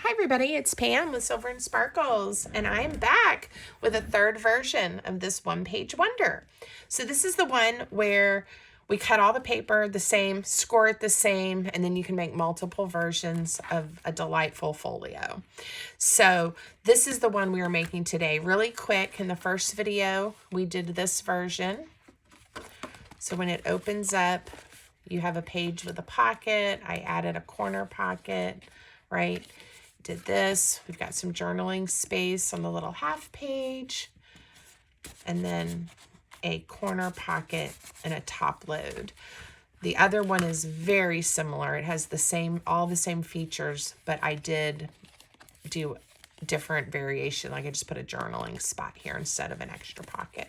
Hi everybody, it's Pam with Silver and Sparkles, and I'm back with a third version of this one-page wonder. So this is the one where we cut all the paper the same, score it the same, and then you can make multiple versions of a delightful folio. So this is the one we are making today. Really quick, in the first video, we did this version. So when it opens up, you have a page with a pocket. I added a corner pocket, right? Did this. We've got some journaling space on the little half page, and then a corner pocket and a top load. The other one is very similar. It has all the same features, but I did do different variation. Like I just put a journaling spot here instead of an extra pocket.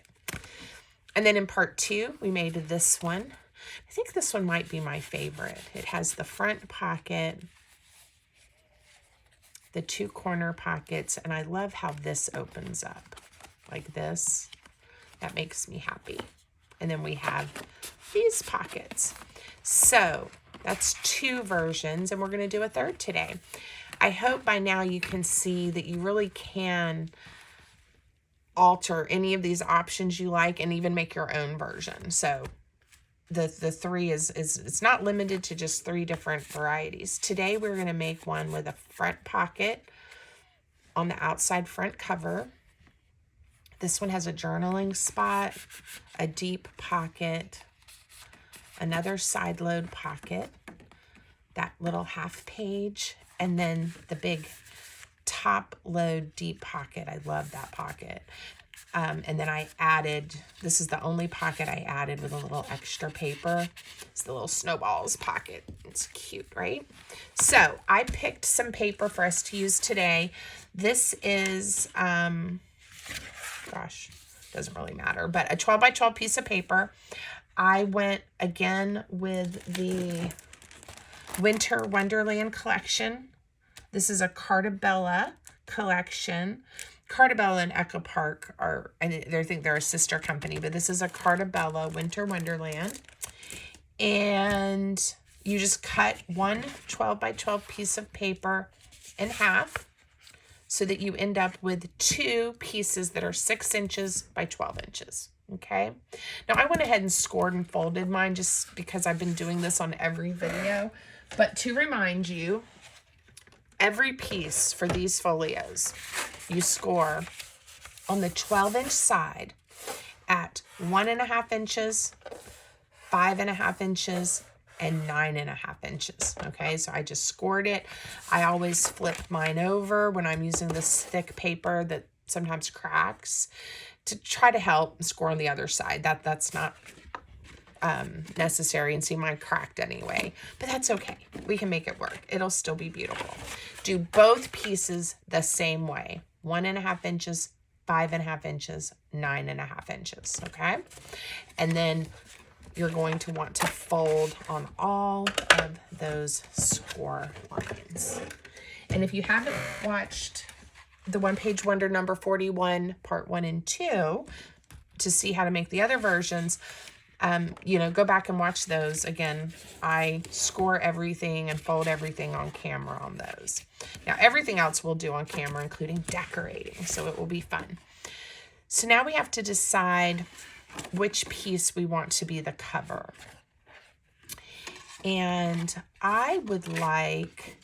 And then in part 2, we made this one. I think this one might be my favorite. It has the front pocket, the 2 corner pockets, and I love how this opens up like this. That makes me happy. And then we have these pockets. So that's 2 versions, and we're going to do a third today. I hope by now you can see that you really can alter any of these options you like and even make your own version. So the 3 is it's not limited to just 3 different varieties. Today we're going to make one with a front pocket on the outside front cover. This one has a journaling spot, a deep pocket, another side load pocket, that little half page, and then the big top load deep pocket. I love that pocket. And then I added, this is the only pocket I added with a little extra paper. It's the little snowballs pocket. It's cute, right? So I picked some paper for us to use today. This is, gosh, doesn't really matter, but a 12 by 12 piece of paper. I went again with the Winter Wonderland collection. This is a Cartabella collection. Cartabella and Echo Park I think they're a sister company, but this is a Cartabella Winter Wonderland. And you just cut one 12 by 12 piece of paper in half so that you end up with 2 pieces that are 6 inches by 12 inches. Okay. Now I went ahead and scored and folded mine just because I've been doing this on every video. But to remind you, every piece for these folios, you score on the 12-inch side at 1.5 inches, 5.5 inches, and 9.5 inches. Okay, so I just scored it. I always flip mine over when I'm using this thick paper that sometimes cracks to try to help score on the other side. That's not necessary, and see mine cracked anyway, but that's okay. We can make it work. It'll still be beautiful. Do both pieces the same way. 1.5 inches, 5.5 inches, 9.5 inches. Okay. And then you're going to want to fold on all of those score lines. And if you haven't watched the One Page Wonder number 41, part 1 and 2, to see how to make the other versions, go back and watch those. Again, I score everything and fold everything on camera on those. Now, everything else we'll do on camera, including decorating, so it will be fun. So now we have to decide which piece we want to be the cover. And I would like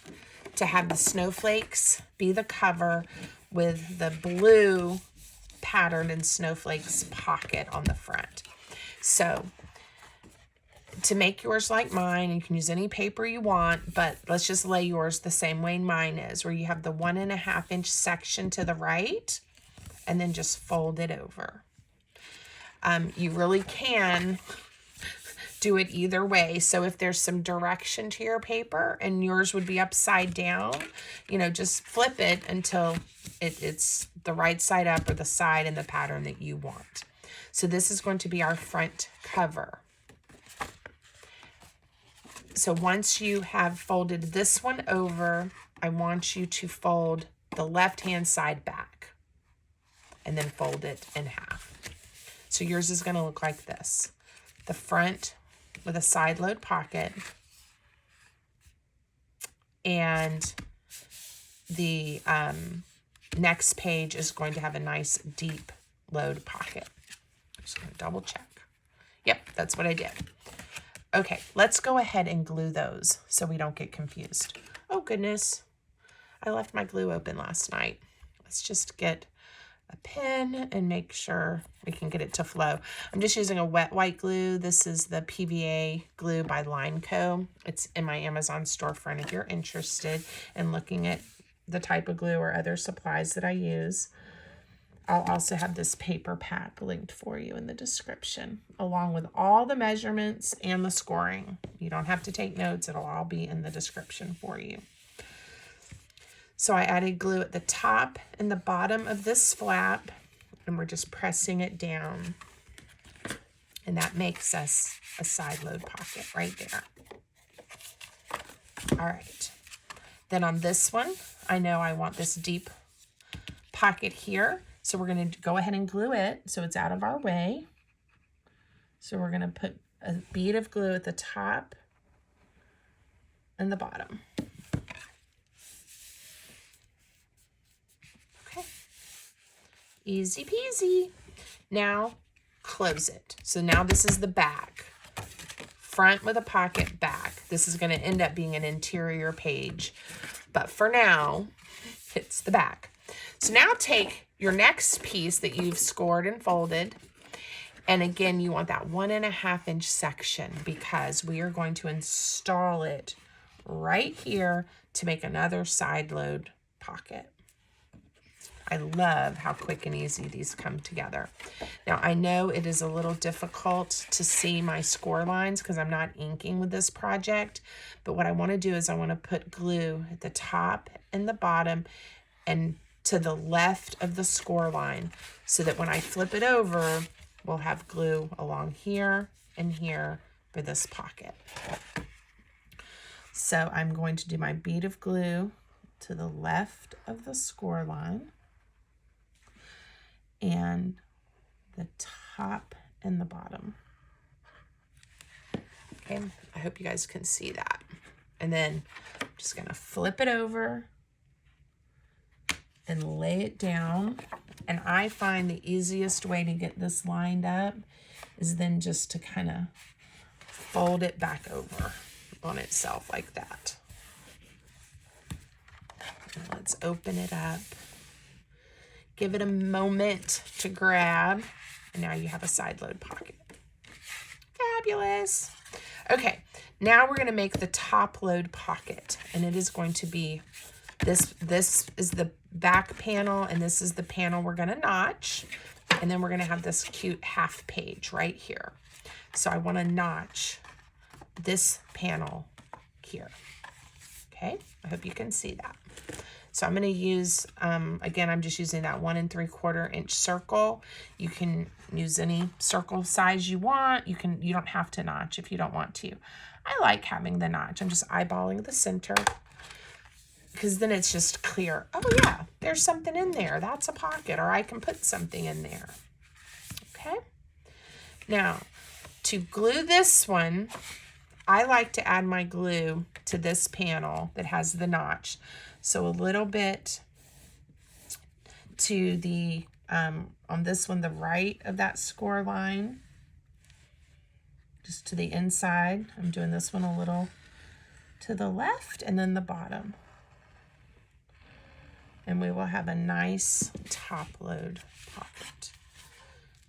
to have the snowflakes be the cover with the blue pattern and snowflakes pocket on the front. So to make yours like mine, you can use any paper you want, but let's just lay yours the same way mine is, where you have the 1.5 inch section to the right and then just fold it over. You really can do it either way. So if there's some direction to your paper and yours would be upside down, just flip it until it's the right side up or the side in the pattern that you want. So this is going to be our front cover. So once you have folded this one over, I want you to fold the left-hand side back and then fold it in half. So yours is going to look like this. The front with a side load pocket and the next page is going to have a nice deep load pocket. I'm just going to double check. Yep, that's what I did. Okay, let's go ahead and glue those so we don't get confused. Oh goodness, I left my glue open last night. Let's just get a pen and make sure we can get it to flow. I'm just using a wet white glue. This is the PVA glue by Line Co. It's in my Amazon storefront if you're interested in looking at the type of glue or other supplies that I use. I'll also have this paper pack linked for you in the description, along with all the measurements and the scoring. You don't have to take notes. It'll all be in the description for you. So I added glue at the top and the bottom of this flap, and we're just pressing it down. And that makes us a side load pocket right there. All right. Then on this one, I know I want this deep pocket here. So we're going to go ahead and glue it so it's out of our way. So we're going to put a bead of glue at the top and the bottom. Okay. Easy peasy. Now close it. So now this is the back. Front with a pocket, back. This is going to end up being an interior page. But for now, it's the back. So now take your next piece that you've scored and folded, and again, you want that 1.5 inch section because we are going to install it right here to make another side load pocket. I love how quick and easy these come together. Now, I know it is a little difficult to see my score lines because I'm not inking with this project, but what I want to do is I want to put glue at the top and the bottom and to the left of the score line so that when I flip it over, we'll have glue along here and here for this pocket. So I'm going to do my bead of glue to the left of the score line and the top and the bottom. Okay, I hope you guys can see that. And then I'm just gonna flip it over and lay it down. And I find the easiest way to get this lined up is then just to kind of fold it back over on itself like that. Now let's open it up. Give it a moment to grab. And now you have a side load pocket. Fabulous. Okay, now we're gonna make the top load pocket. And it is going to be this is the back panel, and this is the panel we're going to notch, and then we're going to have this cute half page right here. So I want to notch this panel here. Okay, I hope you can see that. So I'm going to use, again, I'm just using that 1 3/4 inch circle. You can use any circle size you want. You don't have to notch if you don't want to. I like having the notch. I'm just eyeballing the center, because then it's just clear. Oh yeah, there's something in there. That's a pocket, or I can put something in there. Okay. Now, to glue this one, I like to add my glue to this panel that has the notch. So a little bit to the, on this one, the right of that score line, just to the inside. I'm doing this one a little to the left, and then the bottom. And we will have a nice top load pocket.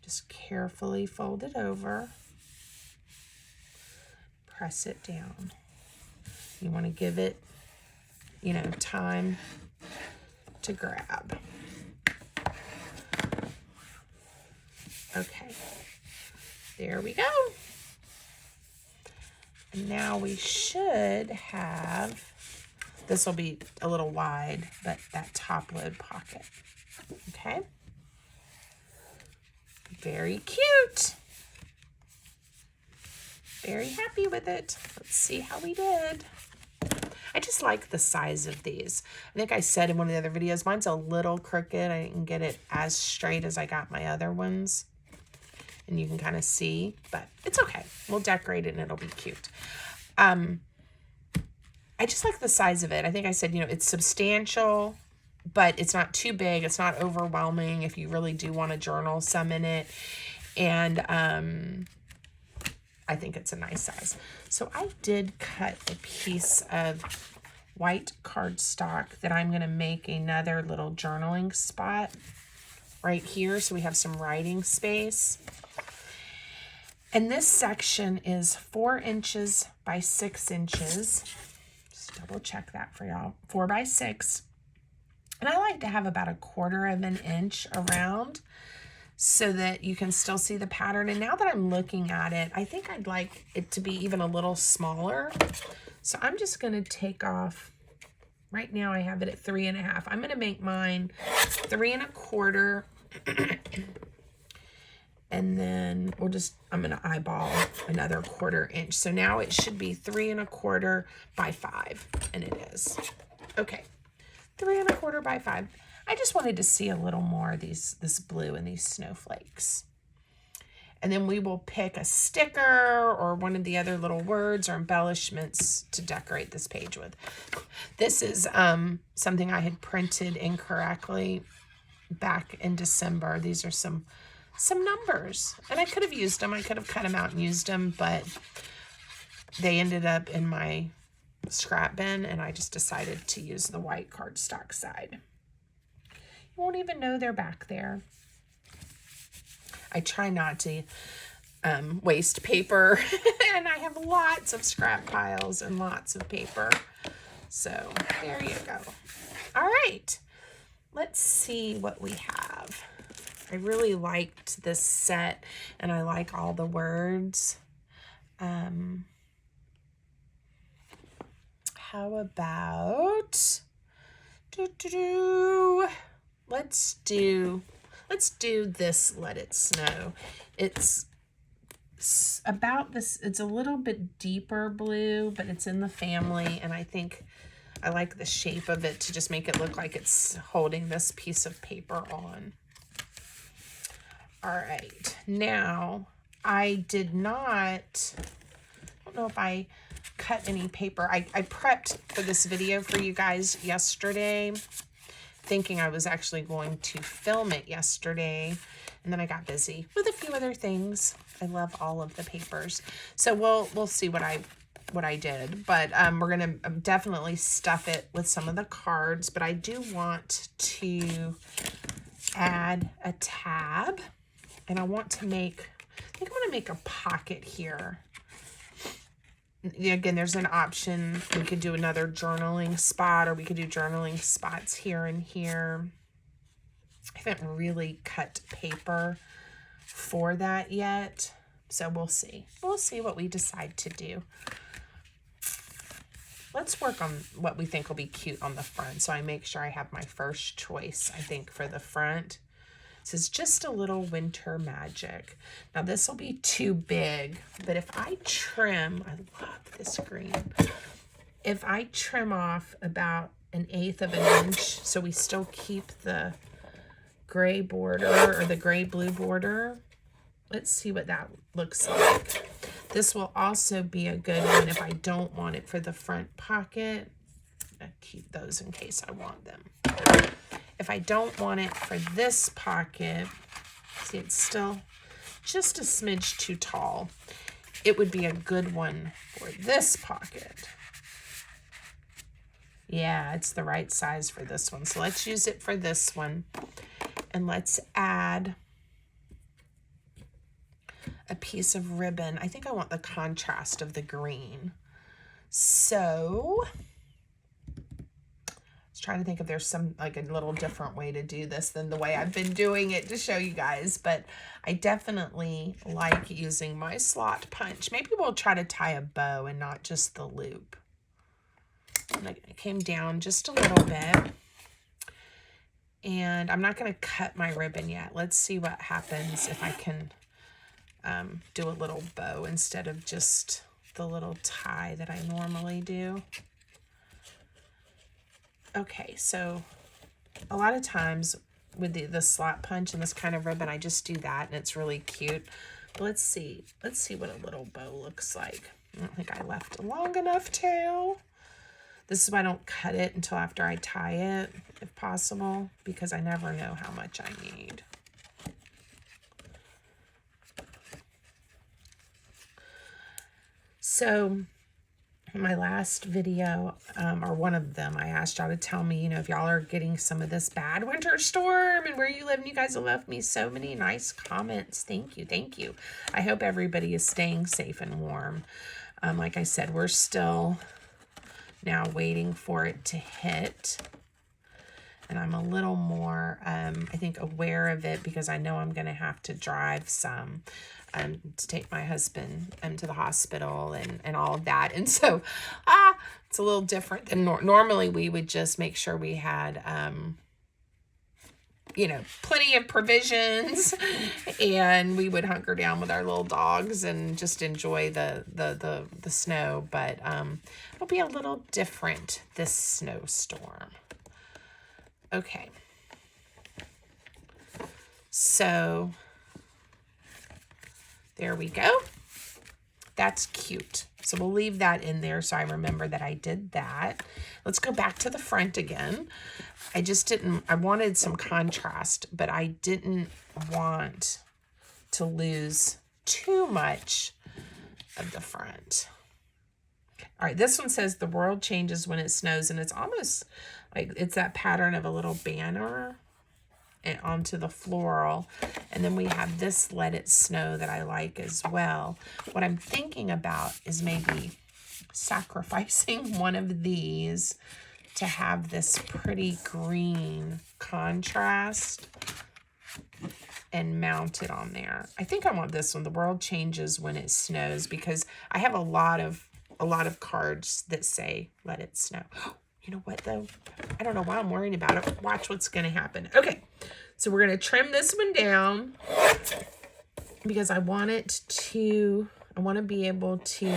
Just carefully fold it over, press it down. You want to give it, you know, time to grab. Okay, there we go. And now we should have, this will be a little wide, but that top load pocket. Okay. Very cute. Very happy with it. Let's see how we did. I just like the size of these. I think I said in one of the other videos, mine's a little crooked. I didn't get it as straight as I got my other ones. And you can kind of see, but it's okay. We'll decorate it and it'll be cute. I just like the size of it. I think I said, you know, it's substantial, but it's not too big. It's not overwhelming if you really do want to journal some in it. And I think it's a nice size. So I did cut a piece of white cardstock that I'm going to make another little journaling spot right here. So we have some writing space. And this section is 4 inches by 6 inches. Just double check that for y'all. 4 by 6. And I like to have about 1/4 of an inch around so that you can still see the pattern. And now that I'm looking at it, I think I'd like it to be even a little smaller. So I'm just going to take off, right now I have it at 3.5. I'm going to make mine 3 1/4. And then I'm going to eyeball another 1/4 inch. So now it should be 3 1/4 by 5. And it is. Okay. 3 1/4 by 5. I just wanted to see a little more of this blue and these snowflakes. And then we will pick a sticker or one of the other little words or embellishments to decorate this page with. This is something I had printed incorrectly back in December. These are some numbers. And I could have used them. I could have cut them out and used them, but they ended up in my scrap bin, and I just decided to use the white cardstock side. You won't even know they're back there. I try not to waste paper, and I have lots of scrap piles and lots of paper. So there you go. All right, let's see what we have. I really liked this set, and I like all the words. How about let's do this Let It Snow. It's about this, it's a little bit deeper blue, but it's in the family, and I think I like the shape of it to just make it look like it's holding this piece of paper on. All right, now I don't know if I cut any paper. I prepped for this video for you guys yesterday, thinking I was actually going to film it yesterday, and then I got busy with a few other things. I love all of the papers, so we'll see what I did, but we're gonna definitely stuff it with some of the cards. But I do want to add a tab, and I want to make, I think I'm gonna make a pocket here. Again, there's an option. We could do another journaling spot, or we could do journaling spots here and here. I haven't really cut paper for that yet, so we'll see. We'll see what we decide to do. Let's work on what we think will be cute on the front, so I make sure I have my first choice, I think, for the front. This is Just a Little Winter Magic. Now this will be too big, but if I trim, I love this green. If I trim off about 1/8 of an inch, so we still keep the gray border or the gray blue border, let's see what that looks like. This will also be a good one if I don't want it for the front pocket. I keep those in case I want them. If I don't want it for this pocket, see, it's still just a smidge too tall. It would be a good one for this pocket. Yeah, it's the right size for this one. So let's use it for this one. And let's add a piece of ribbon. I think I want the contrast of the green. So I was trying to think if there's some, like, a little different way to do this than the way I've been doing it to show you guys, but I definitely like using my slot punch. Maybe we'll try to tie a bow and not just the loop. And I came down just a little bit, and I'm not going to cut my ribbon yet. Let's see what happens if I can do a little bow instead of just the little tie that I normally do. Okay, so a lot of times with the slot punch and this kind of ribbon, I just do that, and it's really cute. But let's see what a little bow looks like. I don't think I left a long enough tail. This is why I don't cut it until after I tie it, if possible, because I never know how much I need. So my last video, or one of them, I asked y'all to tell me, you know, if y'all are getting some of this bad winter storm and where you live, and you guys have left me so many nice comments. Thank you. Thank you. I hope everybody is staying safe and warm. Like I said, we're still now waiting for it to hit. And I'm a little more, I think, aware of it because I know I'm going to have to drive some to take my husband to the hospital and all of that. And so it's a little different than normally we would just make sure we had, you know, plenty of provisions, and we would hunker down with our little dogs and just enjoy the snow. But it'll be a little different this snowstorm. Okay. So there we go. That's cute. So we'll leave that in there so I remember that I did that. Let's go back to the front again. I wanted some contrast, but I didn't want to lose too much of the front. All right, this one says the world changes when it snows, and it's almost like it's that pattern of a little banner and onto the floral. And then we have this let it snow that I like as well. What I'm thinking about is maybe sacrificing one of these to have this pretty green contrast and mount it on there. I think I want this one, the world changes when it snows, because I have a lot of cards that say let it snow. You know what though? I don't know why I'm worrying about it. Watch what's going to happen. Okay, so we're going to trim this one down because I want to be able to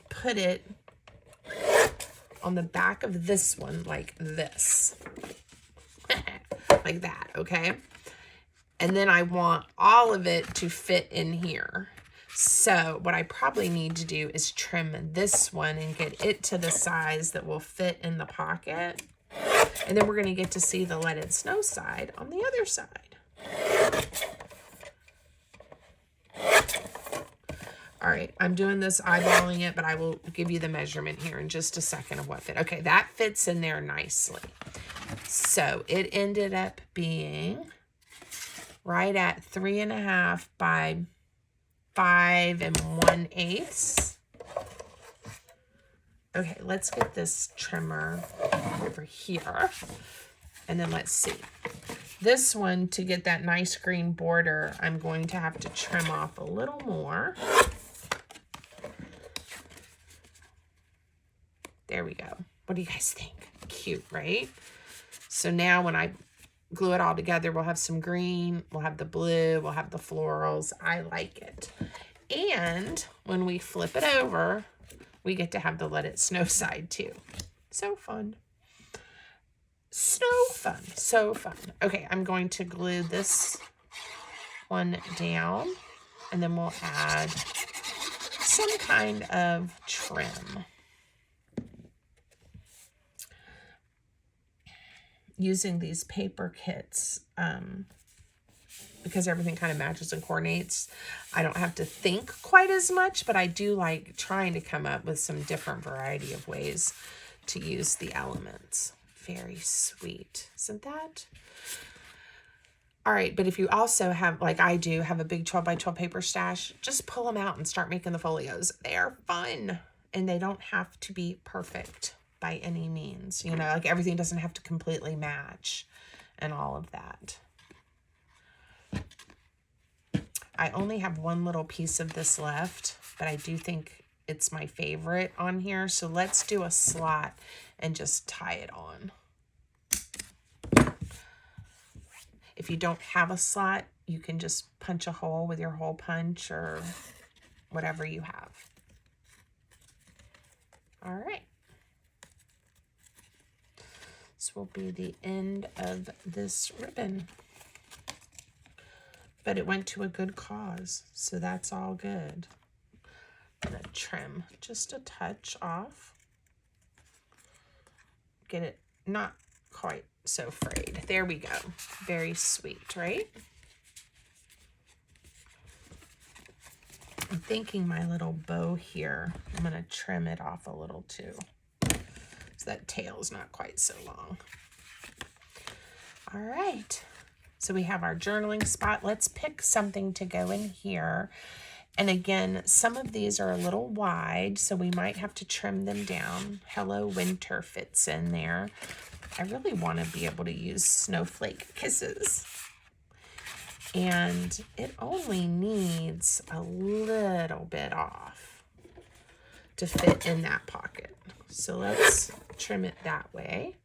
put it on the back of this one like this. Like that, okay? And then I want all of it to fit in here. So what I probably need to do is trim this one and get it to the size that will fit in the pocket. And then we're going to get to see the let it snow side on the other side. All right, I'm doing this eyeballing it, but I will give you the measurement here in just a second of what fit. Okay, that fits in there nicely. So it ended up being right at 3.5 by 5 1/8. Okay, let's get this trimmer over here. And then let's see. This one, to get that nice green border, I'm going to have to trim off a little more. There we go. What do you guys think? Cute, right? So now when I glue it all together, we'll have some green, we'll have the blue, we'll have the florals. I like it. And when we flip it over, we get to have the let it snow side too. So fun. So fun. So fun. Okay, I'm going to glue this one down, and then we'll add some kind of trim. Using these paper kits, because everything kind of matches and coordinates, I don't have to think quite as much, but I do like trying to come up with some different variety of ways to use the elements. Very sweet, isn't that? All right, but if you also have, like I do, have a big 12 by 12 paper stash, just pull them out and start making the folios. They are fun, and they don't have to be perfect by any means. You know, like everything doesn't have to completely match and all of that. I only have one little piece of this left, but I do think it's my favorite on here. So let's do a slot and just tie it on. If you don't have a slot, you can just punch a hole with your hole punch or whatever you have. All right. This will be the end of this ribbon. But it went to a good cause, so that's all good. I'm gonna trim just a touch off. Get it not quite so frayed. There we go. Very sweet, right? I'm thinking my little bow here, I'm gonna trim it off a little too, so that tail's not quite so long. All right, so we have our journaling spot. Let's pick something to go in here. And again, some of these are a little wide, so we might have to trim them down. Hello Winter fits in there. I really want to be able to use snowflake kisses. And it only needs a little bit off to fit in that pocket. So let's trim it that way.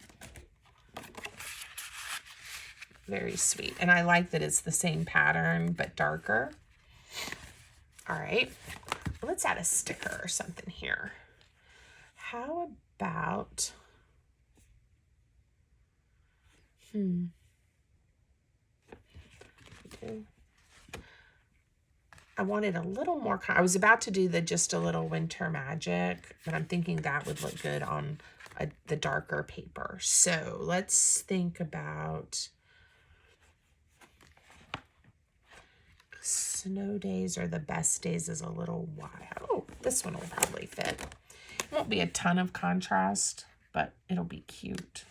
Very sweet. And I like that it's the same pattern, but darker. All right, let's add a sticker or something here. How about, I wanted a little more, I was about to do the just a little winter magic, but I'm thinking that would look good on the darker paper. So let's think about snow days are the best days is a little wide. Oh, this one will probably fit. It won't be a ton of contrast, but it'll be cute.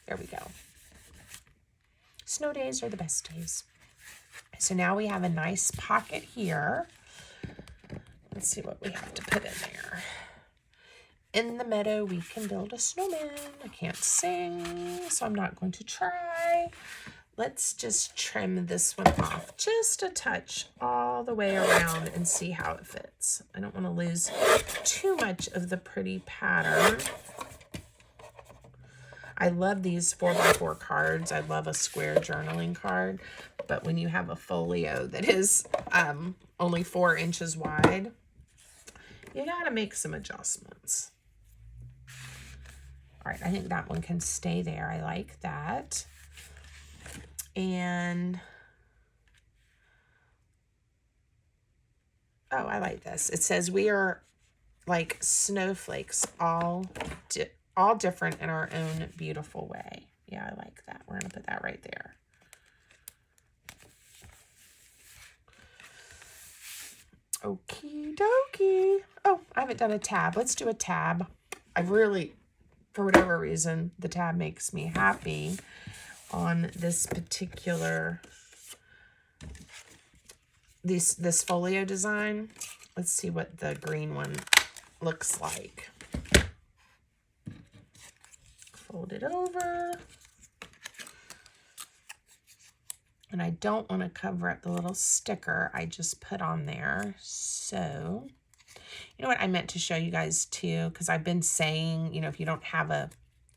There we go. Snow days are the best days. So now we have a nice pocket here. Let's see what we have to put in there. In the meadow, we can build a snowman. I can't sing, so I'm not going to try. Let's just trim this one off just a touch all the way around and see how it fits. I don't want to lose too much of the pretty pattern. I love these 4x4 cards. I love a square journaling card, but when you have a folio that is only 4 inches wide, you gotta make some adjustments. All right, I think that one can stay there. I like that. And, oh, I like this. It says we are like snowflakes, all different in our own beautiful way. Yeah, I like that. We're gonna put that right there. Okie dokie. Oh, I haven't done a tab. Let's do a tab. I really, for whatever reason, the tab makes me happy on this particular, this folio design. Let's see what the green one looks like. Fold it over. And I don't want to cover up the little sticker I just put on there. So, you know what, I meant to show you guys too, because I've been saying, you know, if you don't have a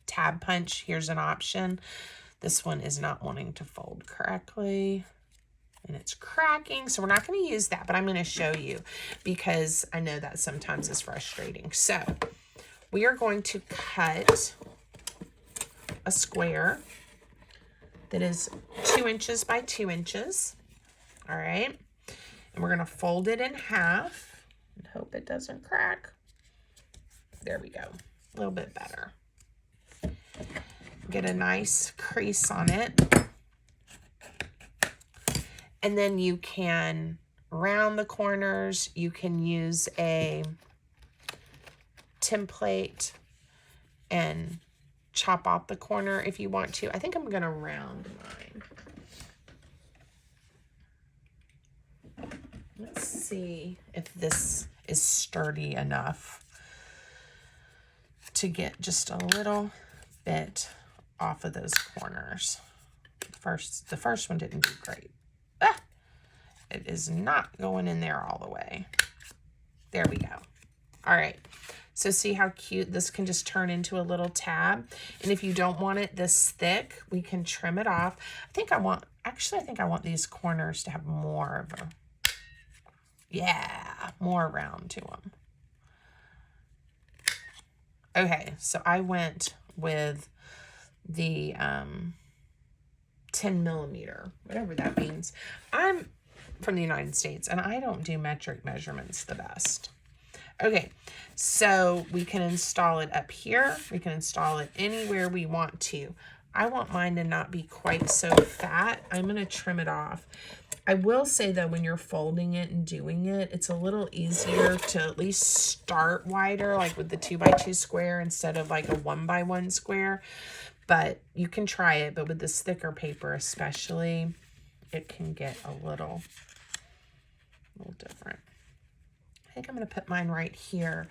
tab punch, here's an option. This one is not wanting to fold correctly and it's cracking. So we're not going to use that, but I'm going to show you because I know that sometimes is frustrating. So we are going to cut a square that is 2 inches by 2 inches. All right. And we're going to fold it in half and hope it doesn't crack. There we go. A little bit better. Get a nice crease on it. And then you can round the corners. You can use a template and chop off the corner if you want to. I think I'm going to round mine. Let's see if this is sturdy enough to get just a little bit off of those corners. The first one didn't do great. Ah, it is not going in there all the way. There we go. All right. So see how cute this can just turn into a little tab. And if you don't want it this thick, we can trim it off. I think I want these corners to have more of a, yeah, more round to them. Okay, so I went with the 10 millimeter, whatever that means. I'm from the United States and I don't do metric measurements the best. Okay, so we can install it up here. We can install it anywhere we want to. I want mine to not be quite so fat. I'm going to trim it off. I will say though, when you're folding it and doing it, it's a little easier to at least start wider, like with the 2x2 square instead of like a 1x1 square. But you can try it, but with this thicker paper especially, it can get a little different. I think I'm going to put mine right here,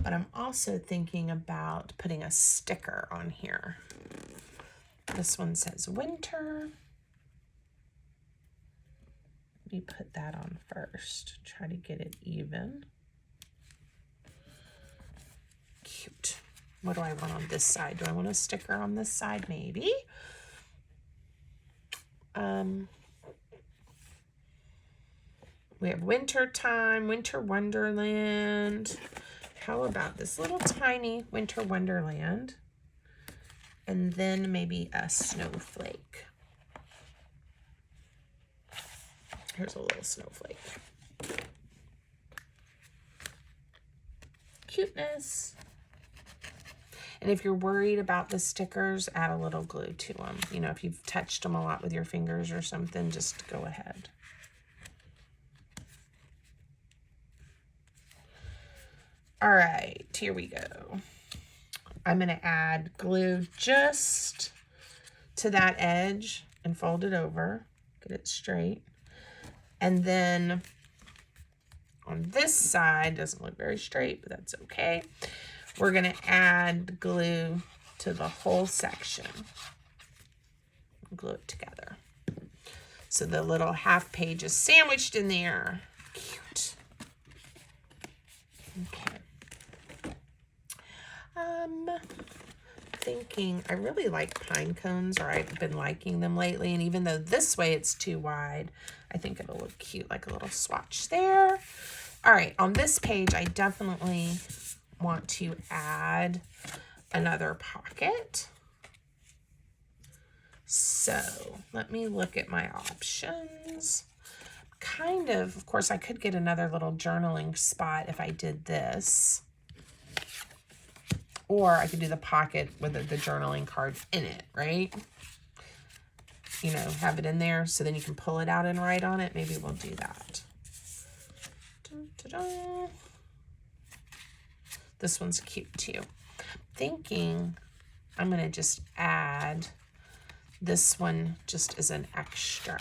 but I'm also thinking about putting a sticker on here. This one says winter. Let me put that on first. Try to get it even. Cute. What do I want on this side? Do I want a sticker on this side? Maybe. We have winter time, winter wonderland. How about this little tiny winter wonderland? And then maybe a snowflake. Here's a little snowflake. Cuteness. And if you're worried about the stickers, add a little glue to them. You know, if you've touched them a lot with your fingers or something, just go ahead. All right, here we go. I'm going to add glue just to that edge and fold it over, get it straight. And then on this side, doesn't look very straight, but that's okay. We're going to add glue to the whole section. Glue it together. So the little half page is sandwiched in there. Cute. Okay. Thinking I really like pine cones, or I've been liking them lately, and even though this way it's too wide, I think it'll look cute, like a little swatch there. All right, on this page, I definitely want to add another pocket. So let me look at my options. Of course, I could get another little journaling spot if I did this. Or I could do the pocket with the journaling cards in it, right? You know, have it in there so then you can pull it out and write on it. Maybe we'll do that. Dun, dun, dun. This one's cute too. Thinking I'm going to just add this one just as an extra.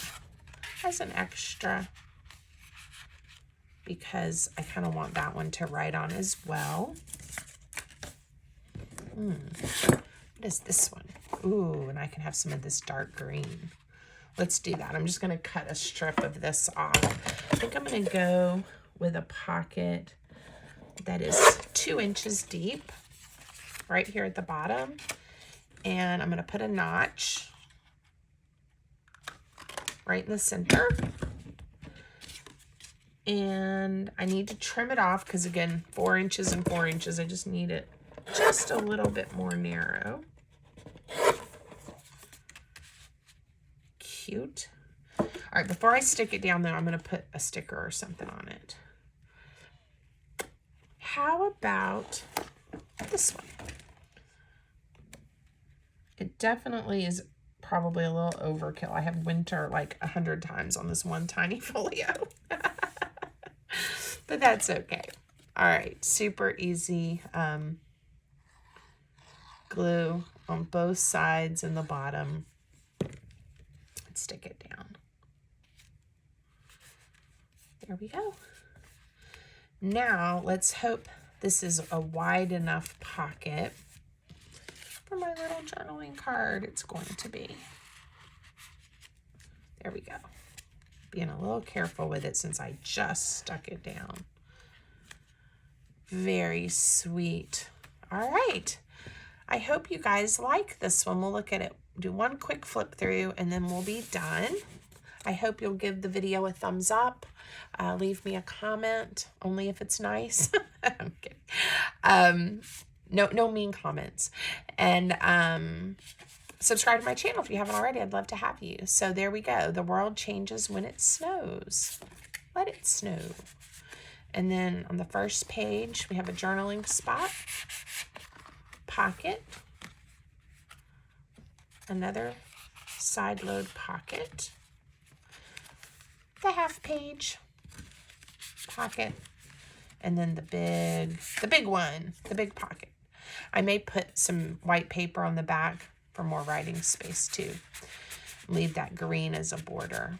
Because I kind of want that one to write on as well. What is this one? Ooh, and I can have some of this dark green. Let's do that. I'm just going to cut a strip of this off. I think I'm going to go with a pocket that is 2 inches deep right here at the bottom. And I'm going to put a notch right in the center. And I need to trim it off because, again, 4 inches and 4 inches. I just need it just a little bit more narrow. Cute. All right, before I stick it down there, I'm going to put a sticker or something on it. How about this one? It definitely is probably a little overkill. I have winter like 100 times on this one tiny folio. But that's okay. All right, super easy. Glue on both sides and the bottom. Let's stick it down. There we go. Now let's hope this is a wide enough pocket for my little journaling card. It's going to be. There we go. Being a little careful with it since I just stuck it down. Very sweet. All right. I hope you guys like this one. We'll look at it, do one quick flip through, and then we'll be done. I hope you'll give the video a thumbs up. Leave me a comment, only if it's nice. I'm kidding. No mean comments. And subscribe to my channel if you haven't already. I'd love to have you. So there we go. The world changes when it snows. Let it snow. And then on the first page, we have a journaling spot, pocket, another side load pocket, the half page, pocket, and then the big one, the big pocket. I may put some white paper on the back for more writing space too. Leave that green as a border.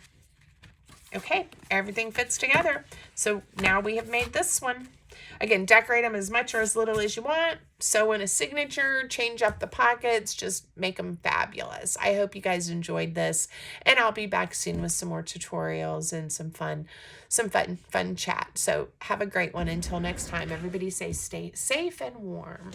Okay, everything fits together. So now we have made this one. Again, decorate them as much or as little as you want. Sew in a signature, change up the pockets, just make them fabulous. I hope you guys enjoyed this, and I'll be back soon with some more tutorials and some fun chat. So have a great one. Until next time, everybody stay safe and warm.